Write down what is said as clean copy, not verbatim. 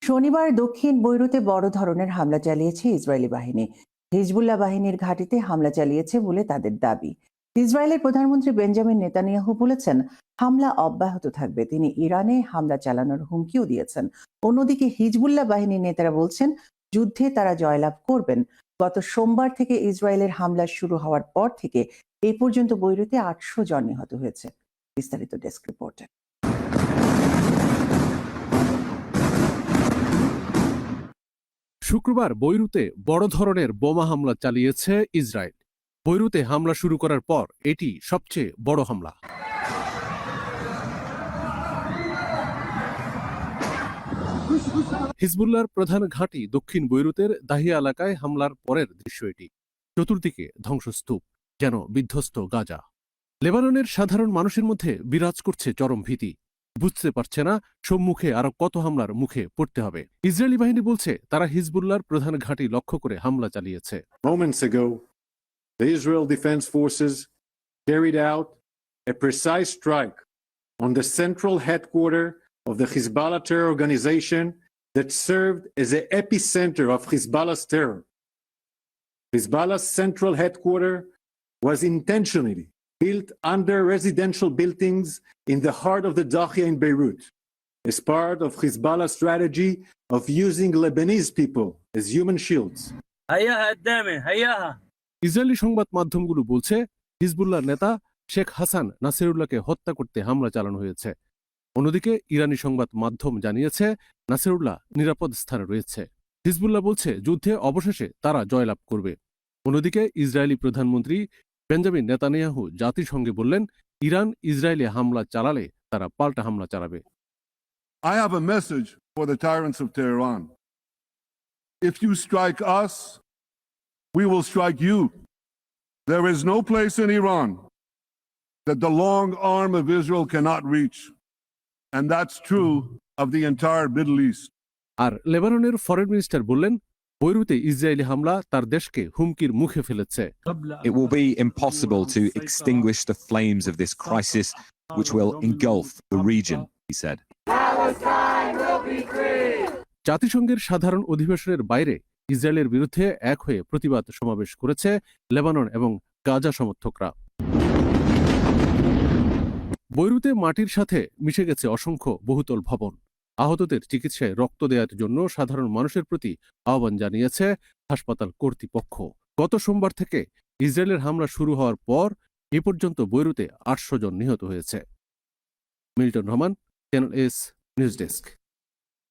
শনিবার দক্ষিণ বৈরুতে বড় ধরনের হামলা চালিয়েছে ইসরায়েলি বাহিনী। হিজবুল্লাহ বাহিনীর ঘাঁটিতে হামলা চালিয়েছে বলে তাদের দাবি। ইসরায়েলের প্রধানমন্ত্রী বেঞ্জামিন নেতানিয়াহু বলেছেন, হামলা অব্যাহত থাকবে। তিনি ইরানে হামলা চালানোর হুমকিও দিয়েছেন। অন্যদিকে হিজবুল্লাহ বাহিনীর নেতারা বলছেন, যুদ্ধে তারা জয়লাভ করবেন। গত সোমবার থেকে ইসরায়েলের হামলা শুরু হওয়ার পর থেকে এই পর্যন্ত বৈরুতে 800 জন নিহত হয়েছে। বিস্তারিত ডেস্ক রিপোর্টে। শুক্রবার বৈরুতে বড় ধরনের বোমা হামলা চালিয়েছে ইসরায়েল। বৈরুতে হামলা শুরু করার পর এটি সবচেয়ে বড় হামলা। হিজবুল্লাহর প্রধান ঘাঁটি দক্ষিণ বৈরুতের দাহিয়া এলাকায় হামলার পরের দৃশ্য এটি। চতুর্দিকে ধ্বংসস্তূপ, যেন বিধ্বস্ত গাজা। লেবাননের সাধারণ মানুষের মধ্যে বিরাজ করছে চরম ভীতি। বুঝতে পারছে না সম্মুখে আরো কত হামলার মুখে পড়তে হবে। ইসরায়েলি বাহিনী বলছে তারা হিজবুল্লাহর প্রধান ঘাঁটি লক্ষ্য করে হামলা চালিয়েছে। Moments ago, the Israel Defense Forces carried out a precise strike on the central headquarters of the Hezbollah terror organization that served as the epicenter of Hezbollah's terror. Hezbollah's central headquarters was intentionally built under residential buildings in the heart of the Dahiya in Beirut, as part of Hezbollah's strategy of using Lebanese people as human shields. Israeli সংবাদ মাধ্যমগুলো বলছে Hezbollah নেতা শেখ হাসান নাসিরুল্লাহকে হত্যা করতে হামলা চালানো হয়েছে। অন্যদিকে ইরানি সংবাদ মাধ্যম জানিয়েছে নাসিরুল্লাহ নিরাপদ স্থানে রয়েছে। হিজবুল্লাহ বলছে যুদ্ধে অবশেষে তারা জয়লাভ করবে। অন্যদিকে ইসরায়েলি প্রধানমন্ত্রী বেঞ্জামিন নেতানিয়াহু জাতিসংঘে বললেন, ইরান ইসরায়েলে হামলা চালালে তারা পাল্টা হামলা চালাবে। I have a message for the tyrants of Tehran. If you strike us, we will strike you. There is no place in Iran that the long arm of Israel cannot reach. And that's true of the entire Middle East. আর লেবাননের foreign minister বললেন, বৈরুতে Israeli হামলা তার দেশকে হুমকির মুখে ফেলেছে। It will be impossible to extinguish the flames of this crisis, which will engulf the region, he said. জাতিসংঘের সাধারণ অধিবেশনের বাইরে ইসরায়েলের বিরুদ্ধে এক হয়ে প্রতিবাদ সমাবেশ করেছে লেবানন এবং গাজা সমর্থকরা। বৈরুতে মাটির সাথে মিশে গেছে অসংখ্য বহুতল ভবন। আহতদের চিকিৎসায় রক্ত দেওয়ার জন্য সাধারণ মানুষের প্রতি আহ্বান জানিয়েছে হাসপাতাল কর্তৃপক্ষ। গত সোমবার থেকে ইসরায়েলের হামলা শুরু হওয়ার পর এ পর্যন্ত বৈরুতে 800 জন নিহত হয়েছে। Milton Rahman, channel S news desk.